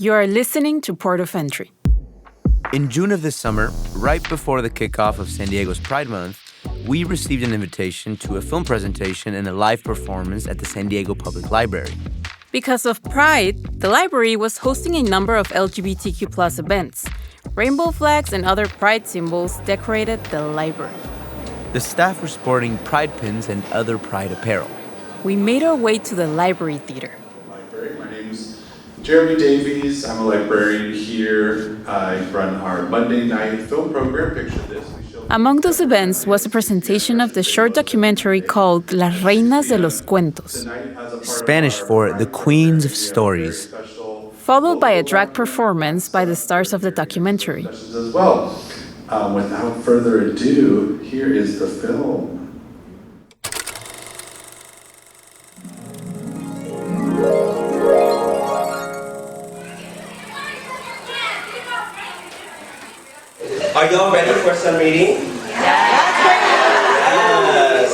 You are listening to Port of Entry. In June of this summer, right before the kickoff of San Diego's Pride Month, we received an invitation to a film presentation and a live performance at the San Diego Public Library. Because of Pride, the library was hosting a number of LGBTQ+ events. Rainbow flags and other Pride symbols decorated the library. The staff were sporting Pride pins and other Pride apparel. We made our way to the library theater. My name's Jeremy Davies. I'm a librarian here. I run our Monday night film program, Picture This. Among those events was a presentation of the short documentary called Las Reinas de los Cuentos, Spanish for The Queens of Stories, followed by a drag performance by the stars of the documentary. As well. Without further ado, here is the film. Are y'all ready for some reading? Yes!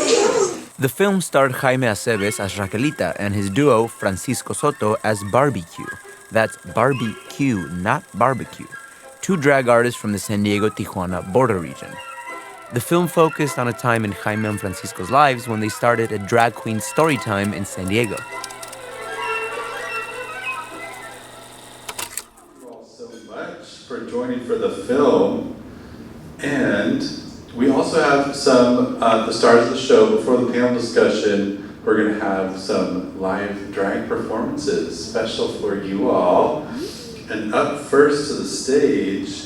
The film starred Xaime Aceves as Raquelita and his duo Francisco Soto as Barbecue. That's Barbecue, not barbecue. Two drag artists from the San Diego Tijuana border region. The film focused on a time in Xaime and Francisco's lives when they started a drag queen story time in San Diego. Thank you all so much for joining for the film. And we also have some, the stars of the show. Before the panel discussion, we're going to have some live drag performances, special for you all. And up first to the stage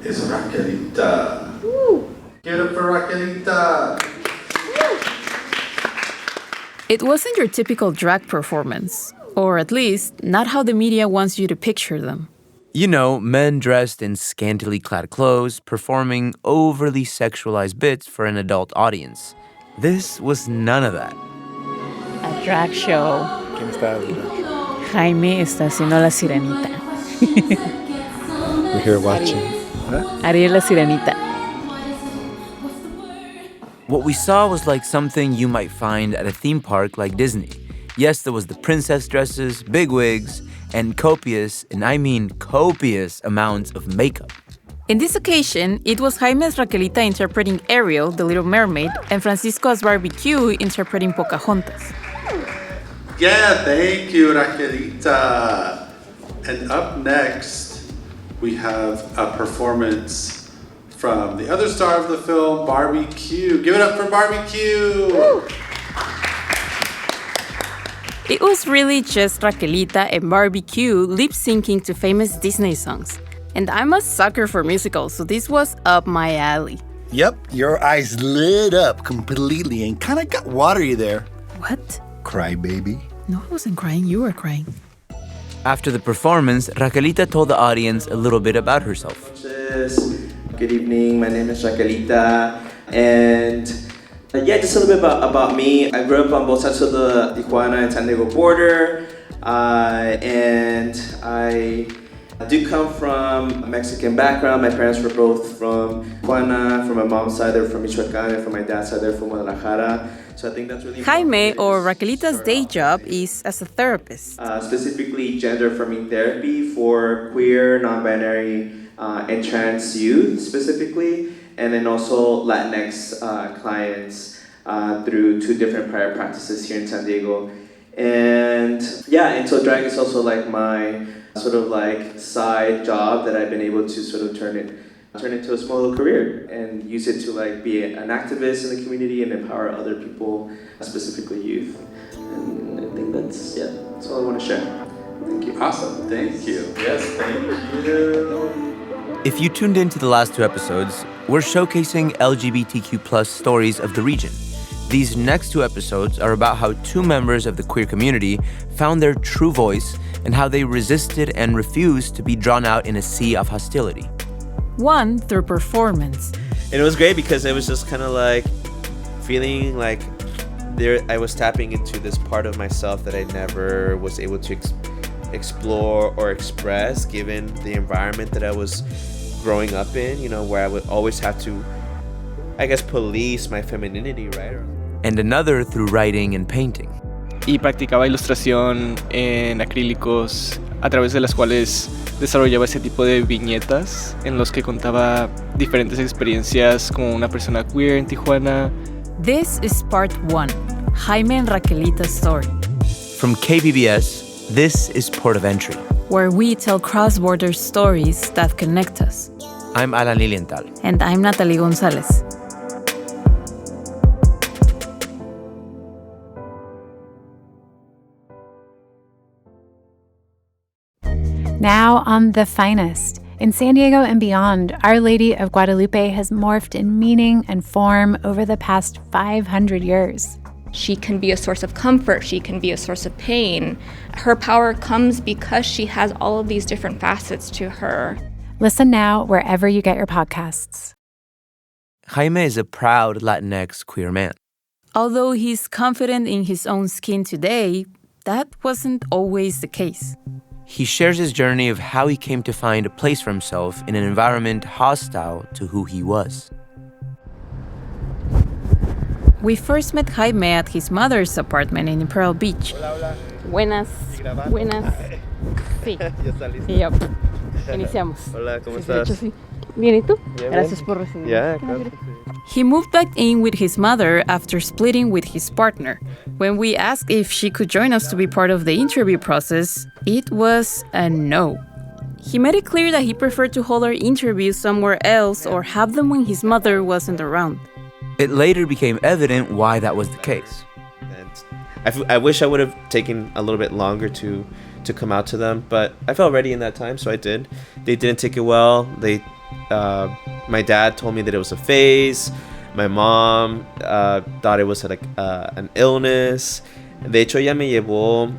is Raquelita. Woo. Get up for Raquelita! It wasn't your typical drag performance, or at least not how the media wants you to picture them. You know, men dressed in scantily clad clothes, performing overly sexualized bits for an adult audience. This was none of that. A drag show. ¿Quién está en el drag show? Jaime está haciendo la sirenita. We're here watching. Ariel la sirenita. What we saw was like something you might find at a theme park like Disney. Yes, there was the princess dresses, big wigs, and copious, and I mean copious amounts of makeup. In this occasion, it was Jaime as Raquelita interpreting Ariel, the Little Mermaid, and Francisco as Barbecue interpreting Pocahontas. Yeah, thank you, Raquelita. And up next, we have a performance from the other star of the film, Barbecue. Give it up for Barbecue! Woo. It was really just Raquelita and Barbecue lip-syncing to famous Disney songs. And I'm a sucker for musicals, so this was up my alley. Yep, your eyes lit up completely and kind of got watery there. What? Cry, baby. No, I wasn't crying. You were crying. After the performance, Raquelita told the audience a little bit about herself. Good evening, my name is Raquelita, and just a little bit about me. I grew up on both sides of the Tijuana and San Diego border, and I do come from a Mexican background. My parents were both from Tijuana. From my mom's side, they're from Michoacan, and from my dad's side, they're from Guadalajara. So I think that's really Jaime, or Raquelita's day job, is as a therapist. Specifically gender-affirming therapy for queer, non-binary, and trans youth specifically, and then also Latinx clients through two different prior practices here in San Diego. And so drag is also like my sort of like side job that I've been able to sort of turn into a small little career and use it to like be an activist in the community and empower other people, specifically youth. And I think that's all I want to share. Thank you. Awesome, thank you. Yes, thank you. If you tuned into the last two episodes, we're showcasing LGBTQ+ stories of the region. These next two episodes are about how two members of the queer community found their true voice and how they resisted and refused to be drawn out in a sea of hostility. One through performance. And it was great because it was just kind of like feeling like I was tapping into this part of myself that I never was able to explore or express given the environment that I was growing up in, where I would always have to, police my femininity, right? And another through writing and painting. Y practicaba ilustración en acrílicos a través de las cuales desarrollaba ese tipo de viñetas en los que contaba diferentes experiencias como una persona queer en Tijuana. This is part 1, Xaime and Raquelita's story, From KPBS, this is Port of Entry. where we tell cross-border stories that connect us. I'm Alan Lilienthal. And I'm Natalie Gonzalez. Now on The Finest. In San Diego and beyond, Our Lady of Guadalupe has morphed in meaning and form over the past 500 years. She can be a source of comfort. She can be a source of pain. Her power comes because she has all of these different facets to her. Listen now wherever you get your podcasts. Xaime is a proud Latinx queer man. Although he's confident in his own skin today, that wasn't always the case. He shares his journey of how he came to find a place for himself in an environment hostile to who he was. We first met Xaime at his mother's apartment in Pearl Beach. Hola. Buenas. Buenas. Sí. Ya está listo. Yep. Iniciamos. Hola, ¿cómo Sí, estás? de hecho, sí. Bien, ¿y tú? Bien, Gracias bien. por recibirme. Ya, claro. He moved back in with his mother after splitting with his partner. When we asked if she could join us to be part of the interview process, it was a no. He made it clear that he preferred to hold our interviews somewhere else or have them when his mother wasn't around. It later became evident why that was the case. And I wish I would have taken a little bit longer to come out to them, but I felt ready in that time, so I did. They didn't take it well. My dad told me that it was a phase. My mom thought it was like an illness. De hecho, ella me llevó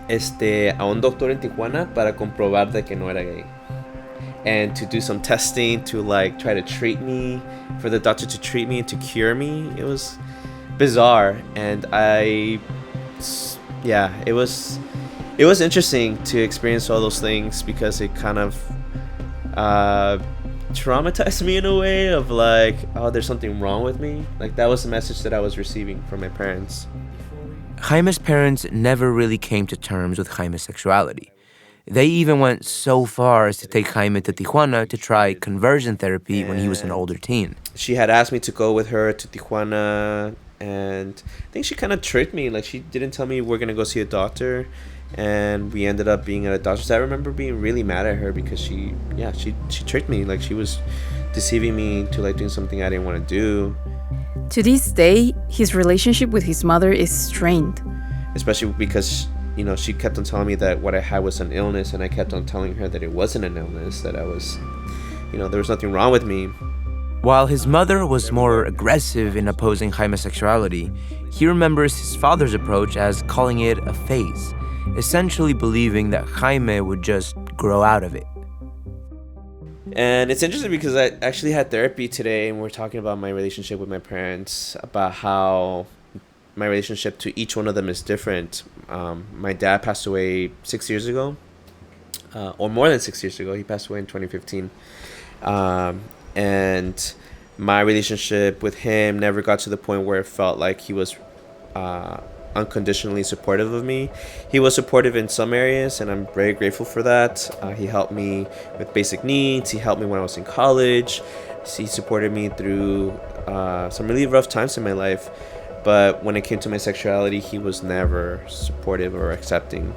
a un doctor en Tijuana para comprobar de que no era gay. And to do some testing to like try to treat me, for the doctor to treat me and to cure me. It was bizarre, and it was interesting to experience all those things because it kind of traumatized me in a way of like, oh, there's something wrong with me. Like that was the message that I was receiving from my parents. Jaime's parents never really came to terms with Jaime's sexuality. They even went so far as to take Xaime to Tijuana to try conversion therapy when he was an older teen. She had asked me to go with her to Tijuana, and I think she kind of tricked me. Like she didn't tell me we're gonna go see a doctor, and we ended up being at a doctor's. I remember being really mad at her because she tricked me. Like she was deceiving me to like doing something I didn't want to do. To this day, his relationship with his mother is strained. Especially because, you know, she kept on telling me that what I had was an illness, and I kept on telling her that it wasn't an illness, that I was, you know, there was nothing wrong with me. While his mother was more aggressive in opposing Jaime's sexuality, he remembers his father's approach as calling it a phase, essentially believing that Xaime would just grow out of it. And it's interesting because I actually had therapy today, and we're talking about my relationship with my parents, about how my relationship to each one of them is different. My dad passed away 6 years ago, or more than 6 years ago. He passed away in 2015. And my relationship with him never got to the point where it felt like he was unconditionally supportive of me. He was supportive in some areas, and I'm very grateful for that. He helped me with basic needs. He helped me when I was in college. He supported me through some really rough times in my life. But when it came to my sexuality, he was never supportive or accepting.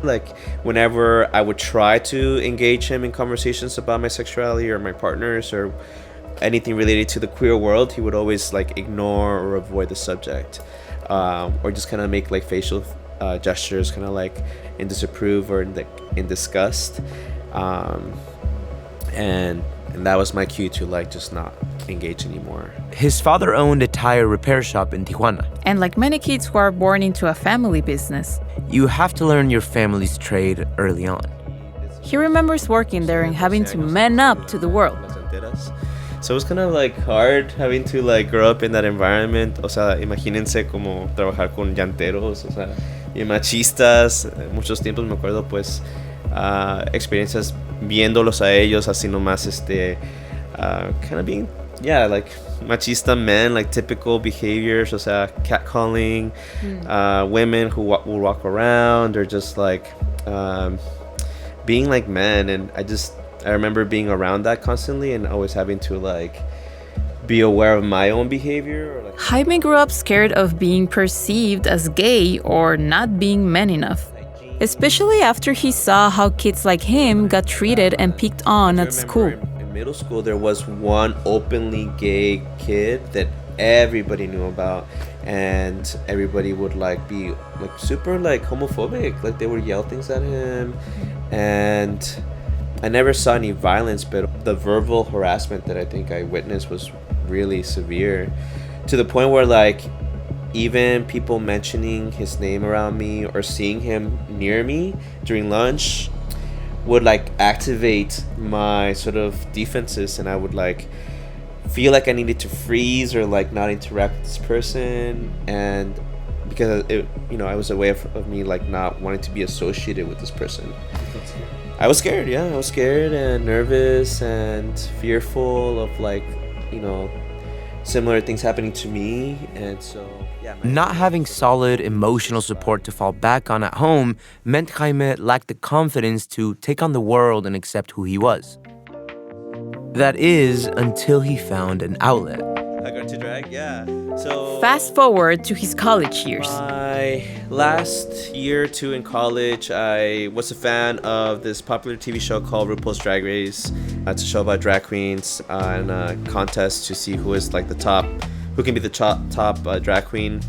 Like, whenever I would try to engage him in conversations about my sexuality or my partners or anything related to the queer world, he would always, like, ignore or avoid the subject. Or just kind of make, like, facial gestures, kind of, like, in disapprove or in disgust. And that was my cue to, like, just not engage anymore. His father owned a tire repair shop in Tijuana. And like many kids who are born into a family business, you have to learn your family's trade early on. He remembers working there and having to man up to the world. So it was kind of like hard having to like grow up in that environment. O sea, imagínense como trabajar con llanteros, o sea, y machistas. Muchos tiempos me acuerdo pues experiencias viéndolos a ellos así nomás kind of being like machista men, like typical behaviors, o sea, catcalling, women who will walk around or just like being like men. And I remember being around that constantly and always having to like be aware of my own behavior. Jaime grew up scared of being perceived as gay or not being man enough, especially after he saw how kids like him got treated and picked on at school. In middle school, there was one openly gay kid that everybody knew about, and everybody would like be like super like homophobic, like they would yell things at him. And I never saw any violence, but the verbal harassment that I think I witnessed was really severe, to the point where like even people mentioning his name around me or seeing him near me during lunch would like activate my sort of defenses, and I would like feel like I needed to freeze or like not interact with this person. And because it, you know, I was a way of me like not wanting to be associated with this person. I was scared, yeah. I was scared and nervous and fearful of like, you know, similar things happening to me. And so, yeah. Not having solid emotional support to fall back on at home meant Jaime lacked the confidence to take on the world and accept who he was. That is, until he found an outlet. I got into drag, yeah. So fast forward to his college years. My last year or two in college, I was a fan of this popular TV show called RuPaul's Drag Race. It's a show about drag queens and a contest to see who is like who can be the top drag queen.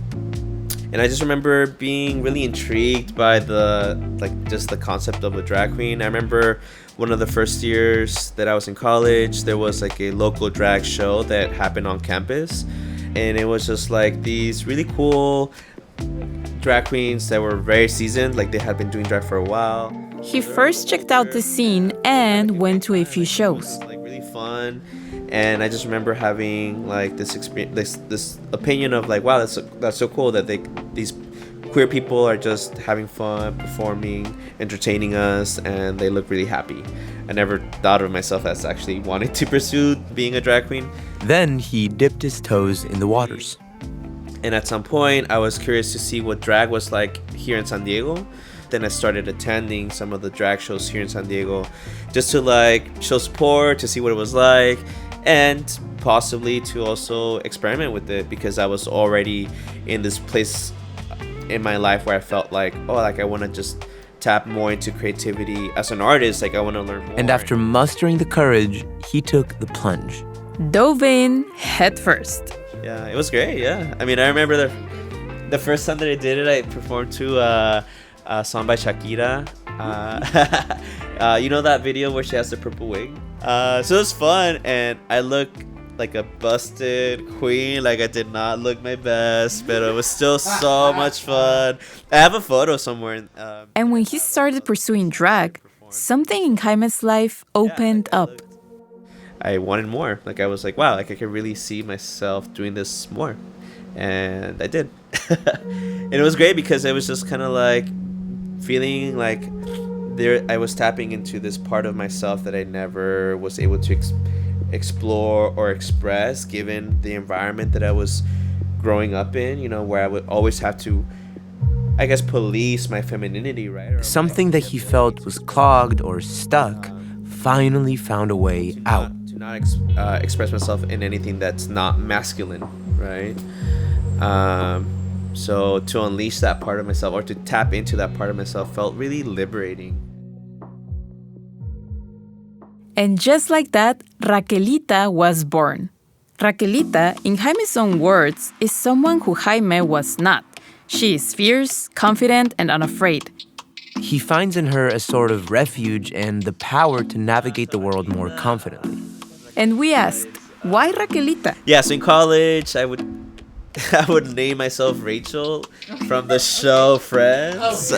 And I just remember being really intrigued by just the concept of a drag queen. I remember one of the first years that I was in college, there was like a local drag show that happened on campus. And it was just like these really cool drag queens that were very seasoned, like they had been doing drag for a while. He first checked out the scene and went to a few shows. Like really fun. And I just remember having like this experience, this opinion of like, wow, that's so cool that these queer people are just having fun, performing, entertaining us, and they look really happy. I never thought of myself as actually wanting to pursue being a drag queen. Then he dipped his toes in the waters. And at some point, I was curious to see what drag was like here in San Diego. Then I started attending some of the drag shows here in San Diego just to like show support, to see what it was like, and possibly to also experiment with it, because I was already in this place in my life where I felt like, oh, like I want to just tap more into creativity as an artist. Like I want to learn more. And after mustering the courage, he took the plunge. Dove in head first. Yeah, it was great. Yeah, I mean, I remember the first time that I did it, I performed to a song by Shakira. You know that video where she has the purple wig? So it was fun, and I look like a busted queen. Like I did not look my best, but it was still so much fun. I have a photo somewhere. And when he started pursuing drag, something in Jaime's life opened up. I wanted more. Like I was like, wow, like I could really see myself doing this more, and I did. And it was great because it was just kind of like feeling like I was tapping into this part of myself that I never was able to explore or express, given the environment that I was growing up in, you know, where I would always have to, I guess, police my femininity, right? Something that he felt was clogged or stuck finally found a way out. To not express myself in anything that's not masculine, right? So to unleash that part of myself, or to tap into that part of myself, felt really liberating. And just like that, Raquelita was born. Raquelita, in Jaime's own words, is someone who Jaime was not. She is fierce, confident, and unafraid. He finds in her a sort of refuge and the power to navigate the world more confidently. And we asked, why Raquelita? Yeah, so in college, I would name myself Rachel from the show Friends.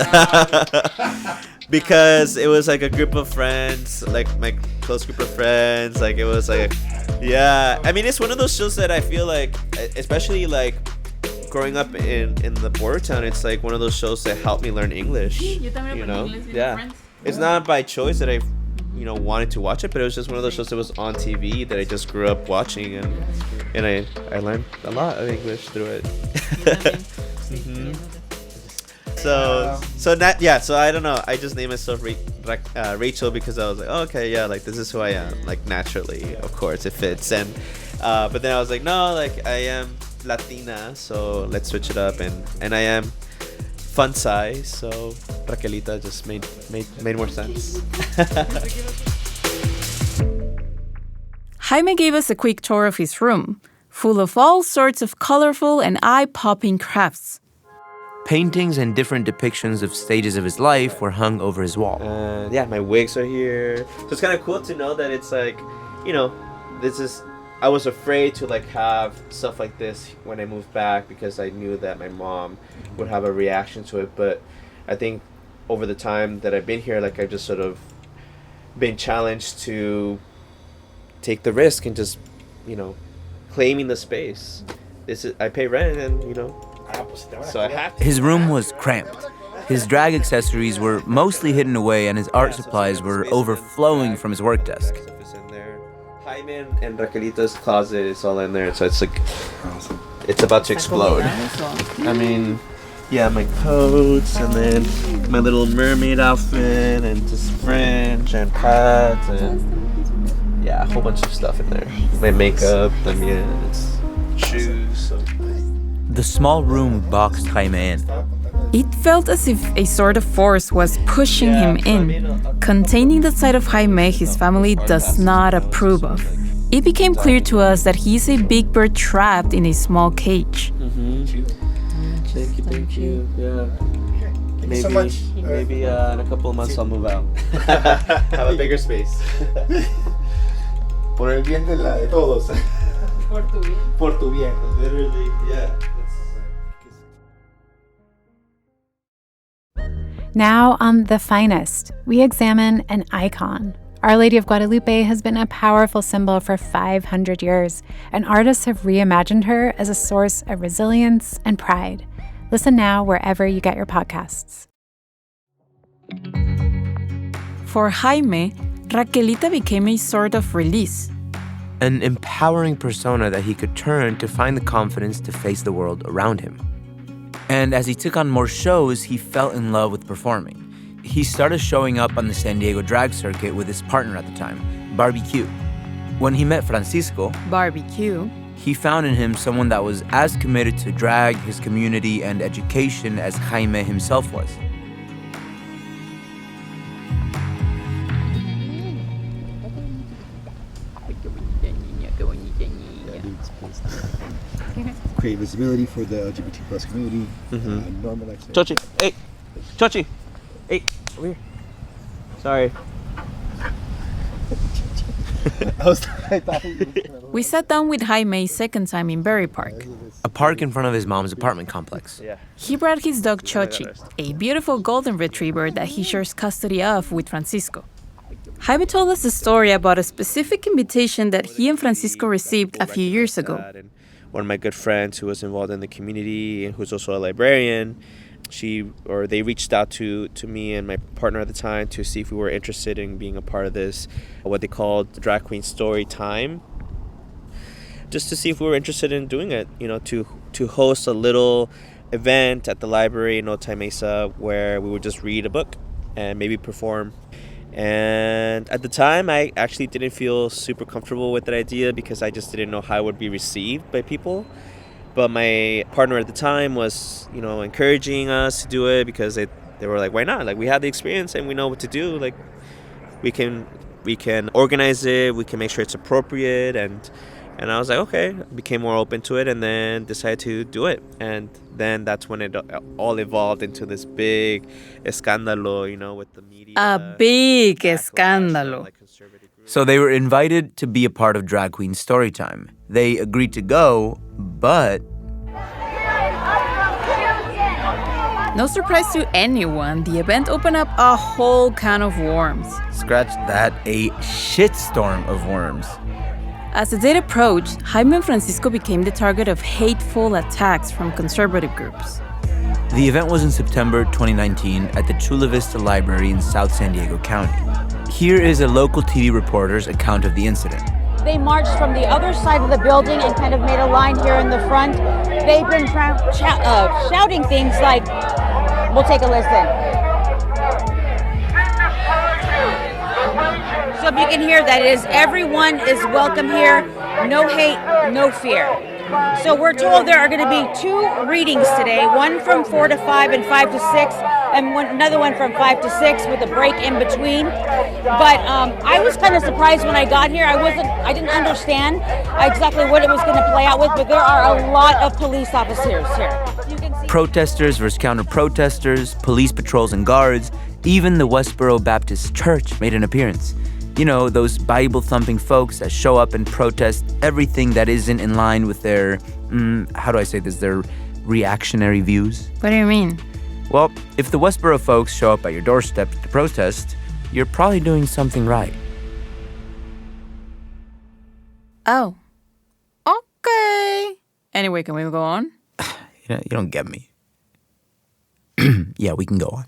Because it was like a group of friends, like my close group of friends. Like it was like, yeah. I mean, it's one of those shows that I feel like, especially like growing up in the border town, it's like one of those shows that helped me learn English. You know? Yeah. It's not by choice that I, wanted to watch it, but it was just one of those shows that was on TV that I just grew up watching, and I learned a lot of English through it. Mm-hmm. So I don't know. I just named myself Rachel because I was like, oh, okay, yeah, like this is who I am, like naturally, of course, it fits. And but then I was like, no, like I am Latina, so let's switch it up, and I am fun size, so Raquelita just made more sense. Xaime gave us a quick tour of his room, full of all sorts of colorful and eye-popping crafts. Paintings and different depictions of stages of his life were hung over his wall. Yeah, my wigs are here. So it's kind of cool to know that it's like, you know, I was afraid to like have stuff like this when I moved back because I knew that my mom would have a reaction to it. But I think over the time that I've been here, like I've just sort of been challenged to take the risk and just, you know, claiming the space. I pay rent and, you know, so I have to. His room was cramped. His drag accessories were mostly hidden away and his art supplies were overflowing from his work desk. Xaime and Raquelita's closet is all in there, so it's like it's about to explode. I mean, yeah, my coats and then my little mermaid outfit and just fringe and pads and yeah, a whole bunch of stuff in there. My makeup and yeah, it's shoes. So. The small room boxed Xaime in. It felt as if a sort of force was pushing him in, containing the side of Xaime his family does not approve of. It became clear to us that he's a big bird trapped in a small cage. Thank you. Yeah. Maybe in a couple of months I'll move out. Have a bigger space. Por el bien de todos. Por tu bien. Por tu bien. Literally, yeah. Now on The Finest, we examine an icon. Our Lady of Guadalupe has been a powerful symbol for 500 years, and artists have reimagined her as a source of resilience and pride. Listen now wherever you get your podcasts. For Xaime, Raquelita became a sort of release. An empowering persona that he could turn to find the confidence to face the world around him. And as he took on more shows, he fell in love with performing. He started showing up on the San Diego drag circuit with his partner at the time, Barbecue. When he met Francisco, Barbecue, he found in him someone that was as committed to drag, his community, and education as Xaime himself was. Create visibility for the LGBT plus community. Normalize it. Chochi, hey, Chochi, hey, over here. Sorry. We sat down with Xaime a second time in Berry Park. A park in front of his mom's apartment complex. Yeah. He brought his dog Chochi, a beautiful golden retriever that he shares custody of with Francisco. Xaime told us a story about a specific invitation that he and Francisco received a few years ago. One of my good friends who was involved in the community and who's also a librarian, they reached out to me and my partner at the time to see if we were interested in being a part of this, what they called Drag Queen Story Time. Just to see if we were interested in doing it, you know, to host a little event at the library in Otay Mesa where we would just read a book and maybe perform. And at the time, I actually didn't feel super comfortable with that idea because I just didn't know how it would be received by people. But my partner at the time was, you know, encouraging us to do it because they were like, why not? Like, we have the experience and we know what to do. Like, we can organize it. We can make sure it's appropriate. And I was like, okay. Became more open to it and then decided to do it. And then that's when it all evolved into this big escándalo, you know, with the media. A big escándalo. So they were invited to be a part of Drag Queen Storytime. They agreed to go, but... No surprise to anyone, the event opened up a whole can of worms. Scratch that, a shitstorm of worms. As the date approached, Xaime and Francisco became the target of hateful attacks from conservative groups. The event was in September 2019 at the Chula Vista Library in South San Diego County. Here is a local TV reporter's account of the incident. They marched from the other side of the building and kind of made a line here in the front. They've been shouting things like, we'll take a listen. hope you can hear that. It is everyone is welcome here. No hate, no fear. So we're told there are going to be 2 readings today, one from 4 to 5 and 5 to 6, and another one from 5 to 6 with a break in between. But I was kind of surprised when I got here. I didn't understand exactly what it was going to play out with, but there are a lot of police officers here. Protesters versus counter-protesters, police patrols and guards, even the Westboro Baptist Church made an appearance. You know, those Bible-thumping folks that show up and protest everything that isn't in line with their, their reactionary views. What do you mean? Well, if the Westboro folks show up at your doorstep to protest, you're probably doing something right. Oh. Okay. Anyway, can we go on? You don't get me. Yeah, we can go on.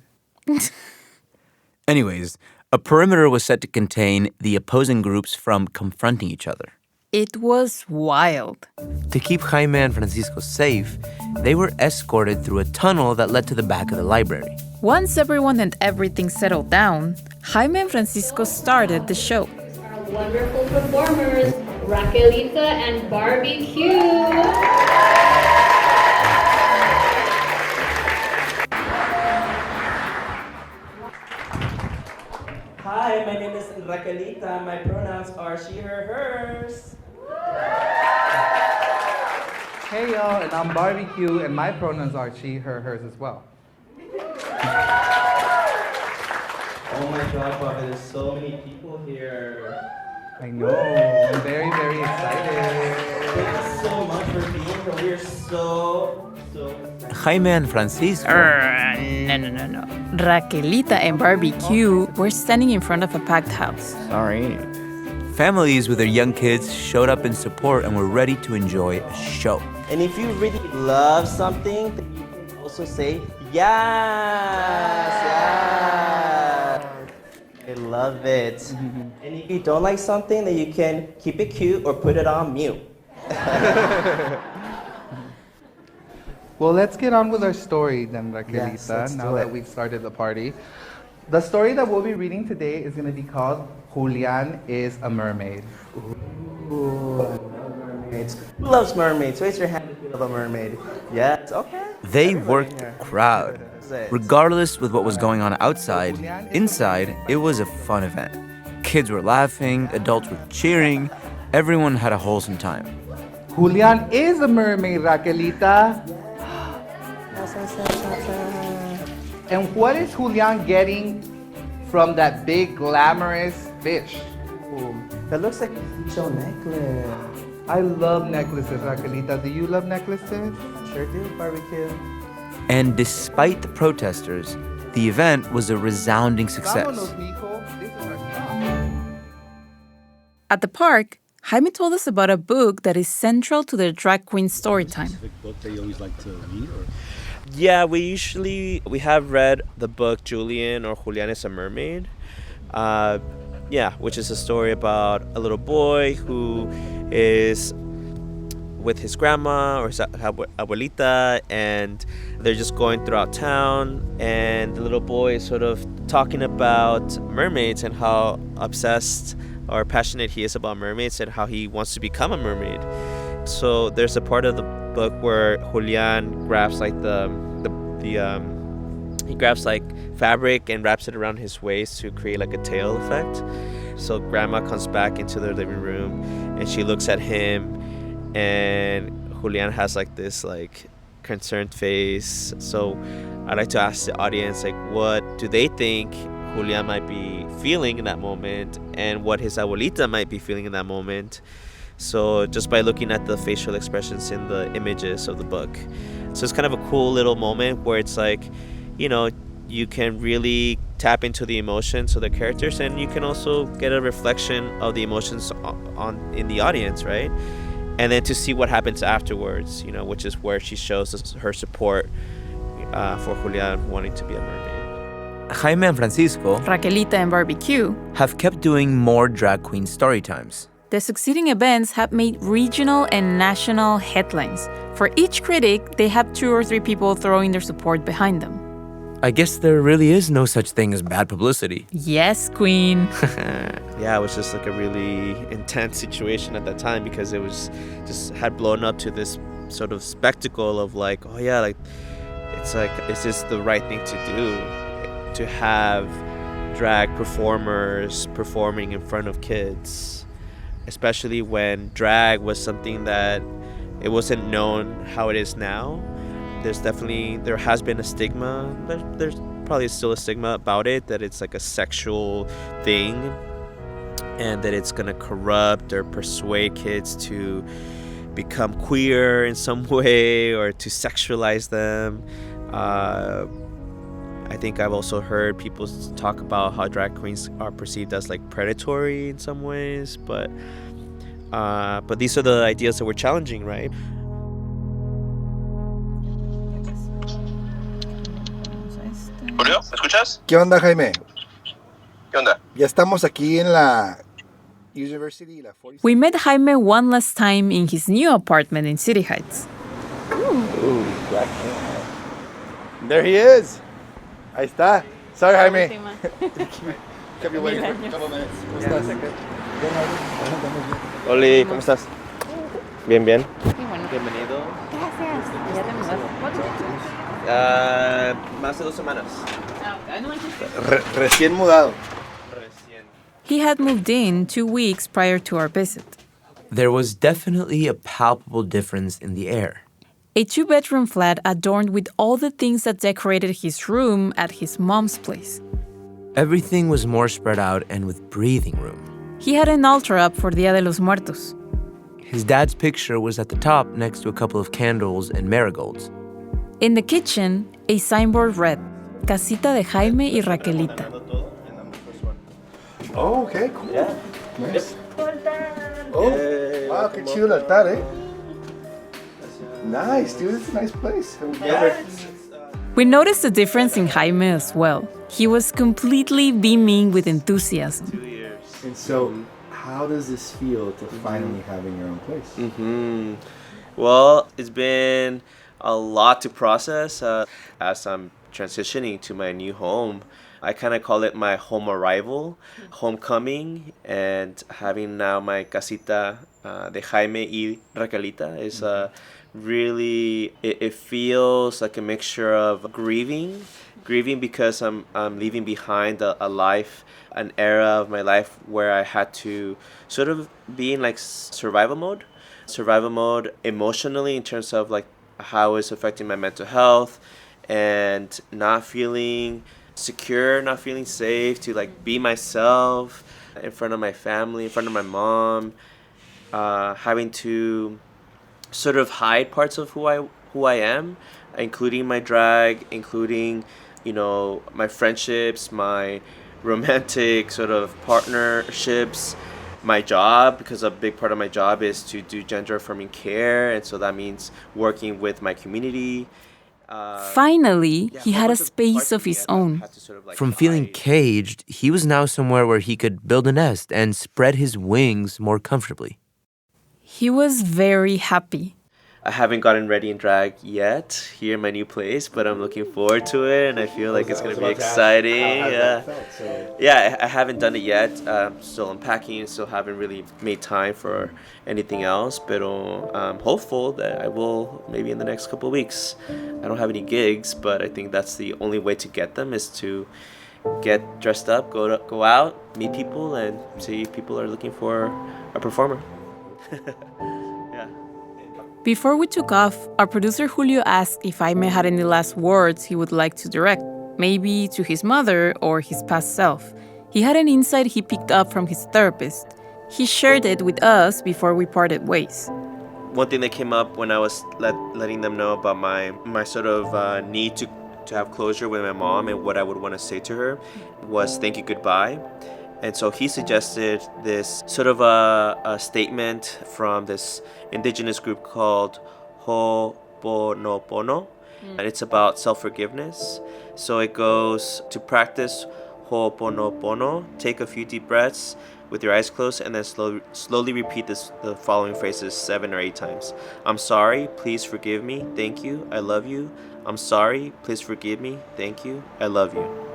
Anyways, a perimeter was set to contain the opposing groups from confronting each other. It was wild. To keep Xaime and Francisco safe, they were escorted through a tunnel that led to the back of the library. Once everyone and everything settled down, Xaime and Francisco started the show. Our wonderful performers, Raquelita and Barbecue. Hi, my name is Raquelita. My pronouns are she, her, hers. Hey y'all, and I'm Barbecue, and my pronouns are she, her, hers as well. Oh my God, Barbie, there's so many people here. I know, I'm very, very excited. Thank you so much for being here. We are so Xaime and Francisco. No. Raquelita and Barbecue were standing in front of a packed house. Sorry. Families with their young kids showed up in support and were ready to enjoy a show. And if you really love something, then you can also say yes. I love it. And if you don't like something, then you can keep it cute or put it on mute. Well, let's get on with our story then, Raquelita, now that we've started the party. The story that we'll be reading today is going to be called Julian is a Mermaid. Ooh, I love mermaids. Who loves mermaids? Raise your hand if you love a mermaid. Yes, okay. They worked the crowd. Regardless with what was going on outside, inside, it was a fun event. Kids were laughing, adults were cheering, everyone had a wholesome time. Julian is a mermaid, Raquelita. And what is Julian getting from that big glamorous fish? Ooh, that looks like a show necklace. I love necklaces, Raquelita. Do you love necklaces? Sure do, Barbecue. And despite the protesters, the event was a resounding success. At the park, Xaime told us about a book that is central to their drag queen story time. Specific book that you always like to read, or? Yeah, we have read the book Julian or Julian is a Mermaid. Which is a story about a little boy who is with his grandma or his abuelita, and they're just going throughout town, and the little boy is sort of talking about mermaids and how obsessed or passionate he is about mermaids and how he wants to become a mermaid. So there's a part of the book where Julian grabs like he grabs like fabric and wraps it around his waist to create like a tail effect. So grandma comes back into their living room and she looks at him, and Julian has like this like concerned face. So I'd like to ask the audience, like, what do they think Julian might be feeling in that moment and what his abuelita might be feeling in that moment. So just by looking at the facial expressions in the images of the book. So it's kind of a cool little moment where it's like, you know, you can really tap into the emotions of the characters, and you can also get a reflection of the emotions in the audience, right? And then to see what happens afterwards, you know, which is where she shows her support for Julian wanting to be a mermaid. Xaime and Francisco, Raquelita and Barbecue, have kept doing more drag queen story times. The succeeding events have made regional and national headlines. For each critic, they have 2 or 3 people throwing their support behind them. I guess there really is no such thing as bad publicity. Yes, queen. Yeah, it was just like a really intense situation at that time because it was just had blown up to this sort of spectacle of like, oh yeah, like, is this the right thing to do? To have drag performers performing in front of kids, especially when drag was something that it wasn't known how it is now. There has been a stigma. There's probably still a stigma about it, that it's like a sexual thing and that it's gonna corrupt or persuade kids to become queer in some way or to sexualize them. I think I've also heard people talk about how drag queens are perceived as like predatory in some ways, but these are the ideas that we're challenging, right? Julio, ¿me escuchas? ¿Qué onda, Jaime? ¿Qué onda? Ya estamos aquí en la University, la 40. We met Jaime one last time in his new apartment in City Heights. Ooh, there he is. Ahí está. Sorry, Jaime. Kept you waiting for a couple minutes. ¿Cómo estás? Oli, ¿cómo estás? Bien, bien. Qué bueno. Bienvenido. Gracias. ¿Ya te mudaste? Más de 2 semanas. Recién mudado. He had moved in 2 weeks prior to our visit. There was definitely a palpable difference in the air. A 2-bedroom flat adorned with all the things that decorated his room at his mom's place. Everything was more spread out and with breathing room. He had an altar up for Dia de los Muertos. His dad's picture was at the top next to a couple of candles and marigolds. In the kitchen, a signboard read, Casita de Jaime y Raquelita. Oh, okay, cool. Yeah. Nice. Oh, wow, qué chido el altar, eh? Nice, dude. It's a nice place. We noticed a difference in Jaime as well. He was completely beaming with enthusiasm. 2 years. And so, how does this feel to finally having your own place? Well, it's been a lot to process as I'm transitioning to my new home. I kind of call it my home arrival, homecoming, and having now my casita de Jaime y Raquelita is really, it feels like a mixture of grieving because I'm leaving behind a life, an era of my life where I had to sort of be in like survival mode emotionally in terms of like how it's affecting my mental health and not feeling secure, not feeling safe to like be myself in front of my family, in front of my mom, having to sort of hide parts of who I am, including my drag, including, you know, my friendships, my romantic sort of partnerships, my job, because a big part of my job is to do gender affirming care, and so that means working with my community. Finally, he had a space of his own. From feeling caged, he was now somewhere where he could build a nest and spread his wings more comfortably. He was very happy. I haven't gotten ready in drag yet here in my new place, but I'm looking forward to it, and I feel like it's going to be exciting. Yeah, I haven't done it yet. Still unpacking, still haven't really made time for anything else, but I'm hopeful that I will maybe in the next couple of weeks. I don't have any gigs, but I think that's the only way to get them is to get dressed up, go out, meet people, and see if people are looking for a performer. Before we took off, our producer Julio asked if Jaime had any last words he would like to direct, maybe to his mother or his past self. He had an insight he picked up from his therapist. He shared it with us before we parted ways. One thing that came up when I was letting them know about my sort of need to have closure with my mom and what I would want to say to her was thank you, goodbye. And so he suggested this sort of a statement from this indigenous group called Ho'oponopono, and it's about self-forgiveness. So it goes to practice Ho'oponopono, take a few deep breaths, with your eyes closed, and then slowly repeat the following phrases 7 or 8 times. I'm sorry, please forgive me, thank you, I love you. I'm sorry, please forgive me, thank you, I love you.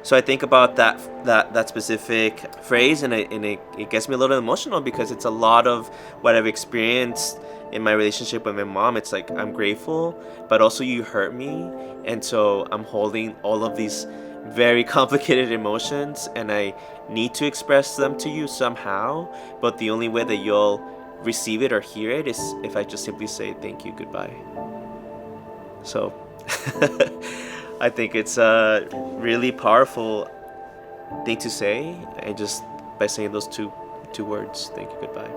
So I think about that specific phrase, and it gets me a little emotional because it's a lot of what I've experienced in my relationship with my mom. It's like, I'm grateful, but also you hurt me, and so I'm holding all of these very complicated emotions, and I need to express them to you somehow, but the only way that you'll receive it or hear it is if I just simply say thank you, goodbye. So I think it's a really powerful thing to say, and just by saying those two words, thank you, goodbye.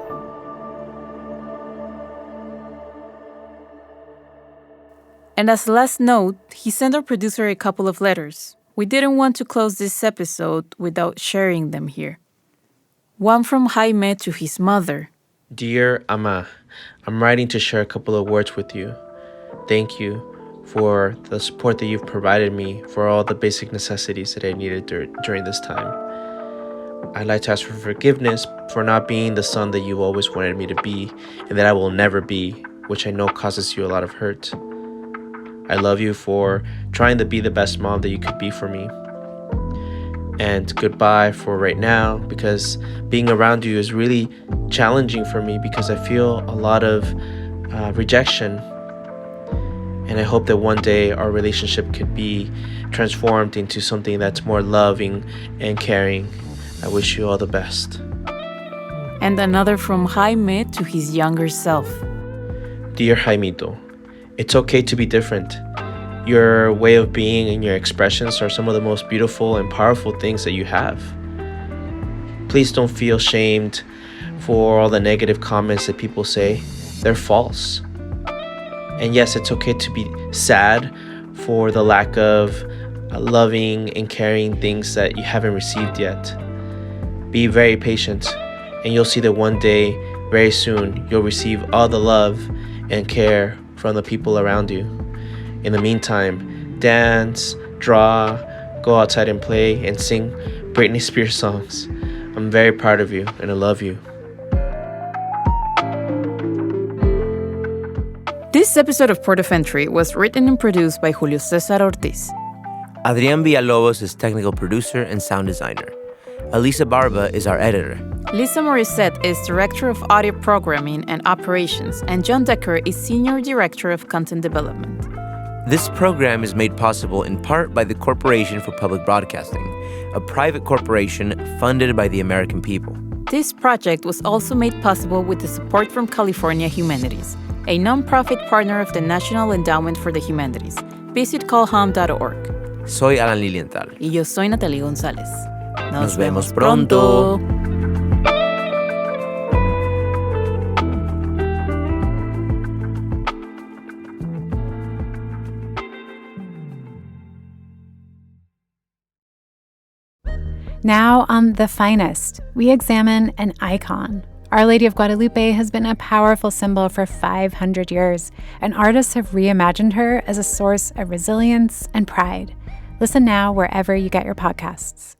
And as a last note, he sent our producer a couple of letters. We didn't want to close this episode without sharing them here. One from Xaime to his mother. Dear Ama, I'm writing to share a couple of words with you. Thank you for the support that you've provided me for all the basic necessities that I needed during this time. I'd like to ask for forgiveness for not being the son that you always wanted me to be and that I will never be, which I know causes you a lot of hurt. I love you for trying to be the best mom that you could be for me. And goodbye for right now, because being around you is really challenging for me because I feel a lot of rejection. And I hope that one day our relationship could be transformed into something that's more loving and caring. I wish you all the best. And another from Xaime to his younger self. Dear Jaimito, it's okay to be different. Your way of being and your expressions are some of the most beautiful and powerful things that you have. Please don't feel shamed for all the negative comments that people say. They're false. And yes, it's okay to be sad for the lack of loving and caring things that you haven't received yet. Be very patient, and you'll see that one day, very soon, you'll receive all the love and care from the people around you. In the meantime, dance, draw, go outside and play, and sing Britney Spears songs. I'm very proud of you, and I love you. This episode of Port of Entry was written and produced by Julio Cesar Ortiz. Adrián Villalobos is technical producer and sound designer. Elisa Barba is our editor. Lisa Morissette is Director of Audio Programming and Operations, and John Decker is Senior Director of Content Development. This program is made possible in part by the Corporation for Public Broadcasting, a private corporation funded by the American people. This project was also made possible with the support from California Humanities, a nonprofit partner of the National Endowment for the Humanities. Visit callhome.org. Soy Alan Lilienthal. Y yo soy Natalie González. Nos vemos pronto. Now on The Finest, we examine an icon. Our Lady of Guadalupe has been a powerful symbol for 500 years, and artists have reimagined her as a source of resilience and pride. Listen now wherever you get your podcasts.